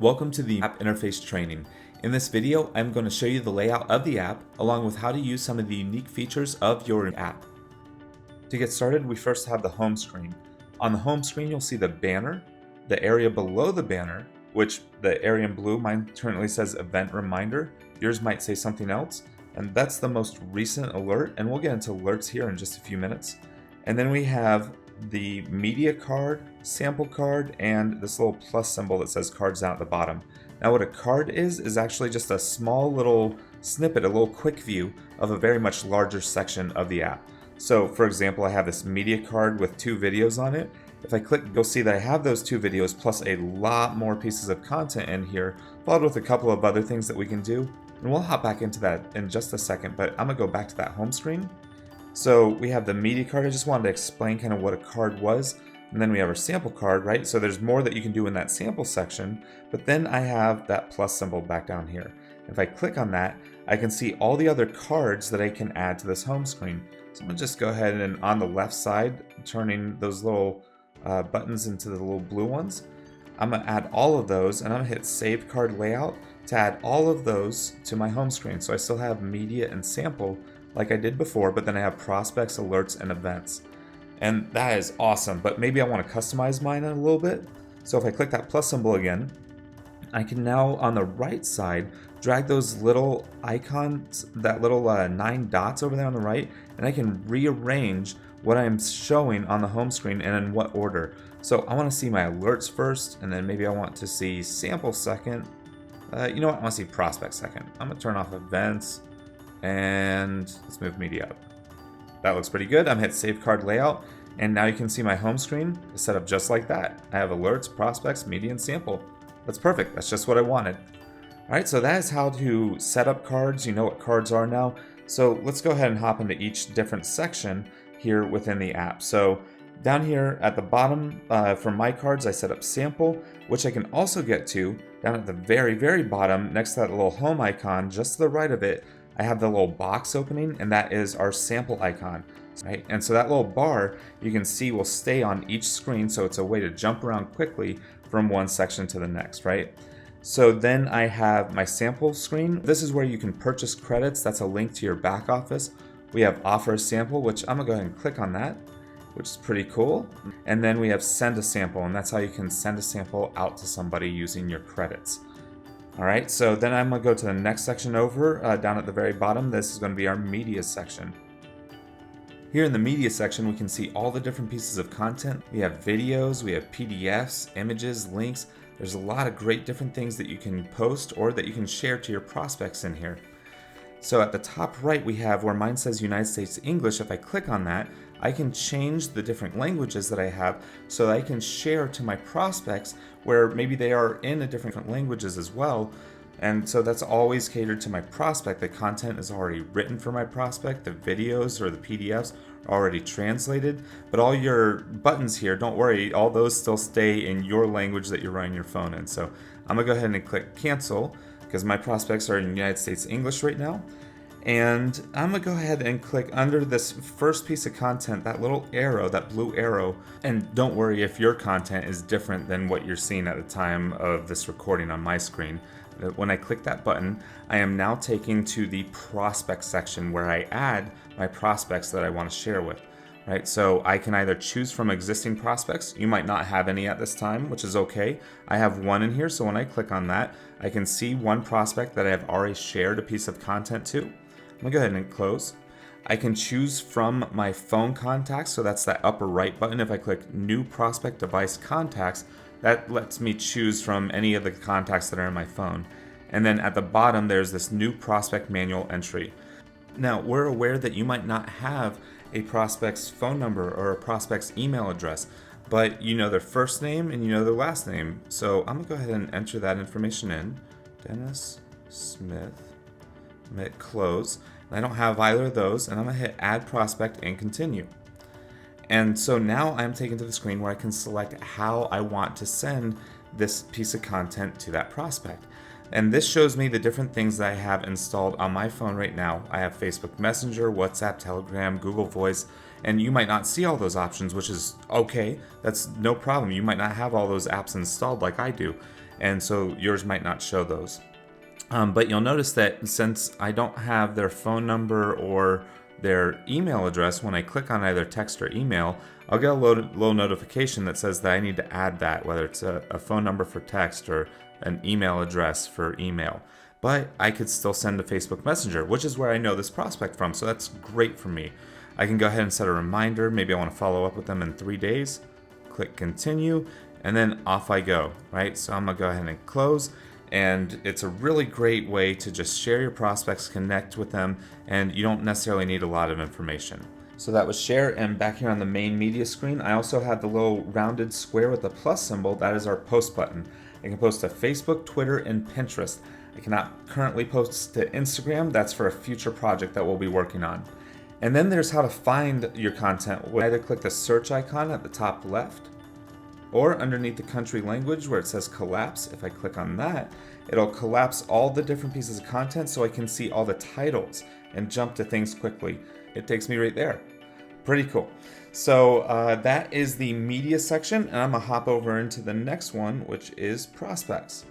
Welcome to the app interface training. In this video, I'm going to show you the layout of the app along with how to use some of the unique features of your app. To get started, we first have the home screen. On the home screen, you'll see the banner, the area below the banner, which the area in blue, mine currently says event reminder. Yours might say something else, and that's the most recent alert, and we'll get into alerts here in just a few minutes. And then we have the media card, sample card, and this little plus symbol that says cards down at the bottom. Now what a card is actually just a small little snippet, a little quick view of a very much larger section of the app. So for example, I have this media card with 2 videos on it. If I click, you'll see that I have those 2 videos plus a lot more pieces of content in here, followed with a couple of other things that we can do. And we'll hop back into that in just a second, but I'm gonna go back to that home screen. So we have the media card. I just wanted to explain kind of what a card was. And then we have our sample card, right? So there's more that you can do in that sample section, but then I have that plus symbol back down here. If I click on that, I can see all the other cards that I can add to this home screen. So I'm gonna just go ahead and on the left side, turning those little buttons into the little blue ones, I'm gonna add all of those and I'm gonna hit Save Card Layout to add all of those to my home screen. So I still have media and sample like I did before, but then I have prospects, alerts, and events. And that is awesome, but maybe I want to customize mine a little bit. So if I click that plus symbol again, I can now on the right side drag those little icons, that little 9 dots over there on the right, and I can rearrange what I'm showing on the home screen and in what order. So I want to see my alerts first, and then maybe I want to see sample second. You know what, I want to see prospect second. I'm going to turn off events, and let's move media up. That looks pretty good. I'm hit Save Card Layout, and now you can see my home screen is set up just like that. I have alerts, prospects, media, and sample. That's perfect. That's just what I wanted. All right, so that is how to set up cards. You know what cards are now. So let's go ahead and hop into each different section here within the app. So down here at the bottom, for my cards, I set up sample, which I can also get to down at the very, very bottom next to that little home icon, just to the right of it. I have the little box opening, and that is our sample icon, right? And so that little bar you can see will stay on each screen, so it's a way to jump around quickly from one section to the next, right? So then I have my sample screen. This is where you can purchase credits. That's a link to your back office. We have offer a sample, which I'm gonna go ahead and click on that, which is pretty cool. And then we have send a sample, and that's how you can send a sample out to somebody using your credits. All right, so then I'm gonna go to the next section over, down at the very bottom. This is gonna be our media section. Here in the media section, we can see all the different pieces of content. We have videos, we have PDFs, images, links. There's a lot of great different things that you can post or that you can share to your prospects in here. So at the top right, we have where mine says United States English. If I click on that, I can change the different languages that I have so that I can share to my prospects where maybe they are in the different languages as well. And so that's always catered to my prospect. The content is already written for my prospect. The videos or the PDFs are already translated. But all your buttons here, don't worry, all those still stay in your language that you're running your phone in. So I'm gonna go ahead and click cancel because my prospects are in United States English right now. And I'm gonna go ahead and click under this first piece of content, that little arrow, that blue arrow. And don't worry if your content is different than what you're seeing at the time of this recording on my screen. When I click that button, I am now taken to the prospect section where I add my prospects that I want to share with. Right, so I can either choose from existing prospects. You might not have any at this time, which is okay. I have one in here, so when I click on that, I can see one prospect that I have already shared a piece of content to. I'm gonna go ahead and close. I can choose from my phone contacts, so that's that upper right button. If I click New Prospect Device Contacts, that lets me choose from any of the contacts that are in my phone. And then at the bottom, there's this New Prospect Manual Entry. Now, we're aware that you might not have a prospect's phone number or a prospect's email address, but you know their first name and you know their last name. So I'm gonna go ahead and enter that information in. Dennis Smith. I'm gonna hit close. And I don't have either of those, and I'm gonna hit add prospect and continue. And so now I'm taken to the screen where I can select how I want to send this piece of content to that prospect. And this shows me the different things that I have installed on my phone right now. I have Facebook Messenger, WhatsApp, Telegram, Google Voice, and you might not see all those options, which is okay. That's no problem. You might not have all those apps installed like I do. and so yours might not show those. But you'll notice that since I don't have their phone number or their email address, when I click on either text or email, I'll get a little notification that says that I need to add that, whether it's a phone number for text or an email address for email. But I could still send a Facebook Messenger, which is where I know this prospect from, so that's great for me. I can go ahead and set a reminder. Maybe I want to follow up with them in 3 days. Click continue, and then off I go, right? So I'm gonna go ahead and close. And it's a really great way to just share your prospects, connect with them, and you don't necessarily need a lot of information. So that was share, and back here on the main media screen, I also have the little rounded square with the plus symbol. That is our post button. I can post to Facebook, Twitter, and Pinterest. I cannot currently post to Instagram. That's for a future project that we'll be working on. And then there's how to find your content. Either click the search icon at the top left, or underneath the country language where it says collapse. If I click on that, it'll collapse all the different pieces of content so I can see all the titles and jump to things quickly. It takes me right there. Pretty cool. So that is the media section, and I'm gonna hop over into the next one, which is prospects.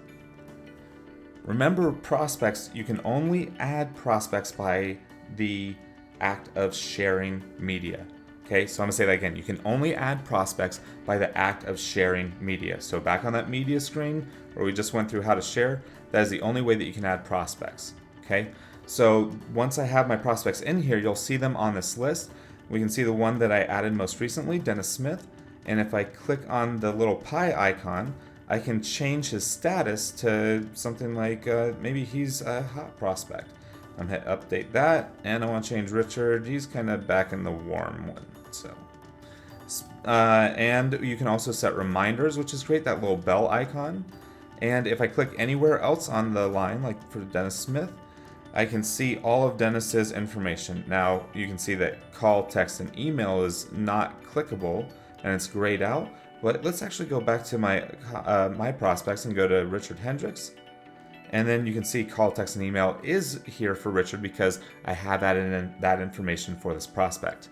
Remember, prospects, you can only add prospects by the act of sharing media. Okay, so I'm gonna say that again. You can only add prospects by the act of sharing media. So back on that media screen where we just went through how to share, that is the only way that you can add prospects. Okay, so once I have my prospects in here, you'll see them on this list. We can see the one that I added most recently, Dennis Smith. And if I click on the little pie icon, I can change his status to something like maybe he's a hot prospect. I'm gonna hit update that, and I want to change Richard. He's kind of back in the warm one. So, and you can also set reminders, which is great. That little bell icon. And if I click anywhere else on the line, like for Dennis Smith, I can see all of Dennis's information. Now you can see that call, text, and email is not clickable, and it's grayed out. But let's actually go back to my my prospects and go to Richard Hendricks. And then you can see call, text, and email is here for Richard because I have added in that information for this prospect.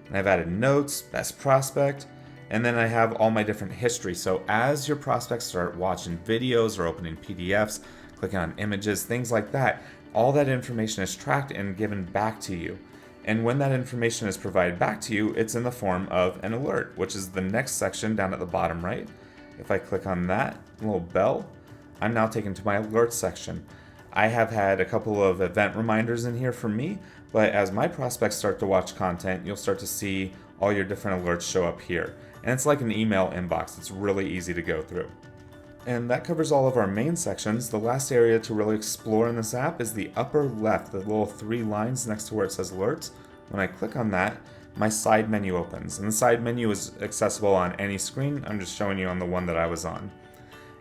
And I've added notes, best prospect, and then I have all my different history. So as your prospects start watching videos or opening PDFs, clicking on images, things like that, all that information is tracked and given back to you. And when that information is provided back to you, it's in the form of an alert, which is the next section down at the bottom right. If I click on that little bell, I'm now taken to my alerts section. I have had a couple of event reminders in here for me, but as my prospects start to watch content, you'll start to see all your different alerts show up here. And it's like an email inbox. It's really easy to go through. And that covers all of our main sections. The last area to really explore in this app is the upper left, the little 3 lines next to where it says alerts. When I click on that, my side menu opens. And the side menu is accessible on any screen. I'm just showing you on the one that I was on.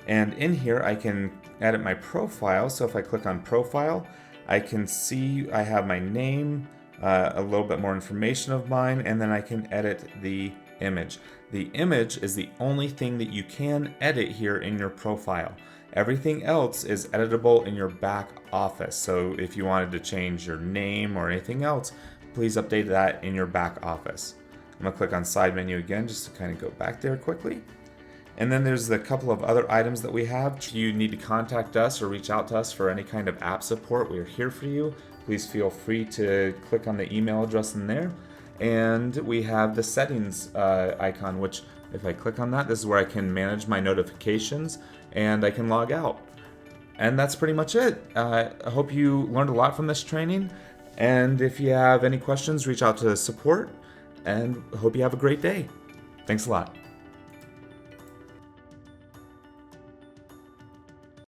And in here, I can edit my profile. So if I click on profile, I can see I have my name, a little bit more information of mine, and then I can edit the image. The image is the only thing that you can edit here in your profile. Everything else is editable in your back office. So if you wanted to change your name or anything else, please update that in your back office. I'm gonna click on side menu again just to kind of go back there quickly. And then there's a couple of other items that we have. If you need to contact us or reach out to us for any kind of app support, we are here for you. Please feel free to click on the email address in there. And we have the settings icon, which if I click on that, this is where I can manage my notifications and I can log out. And that's pretty much it. I hope you learned a lot from this training. And if you have any questions, reach out to support, and hope you have a great day. Thanks a lot.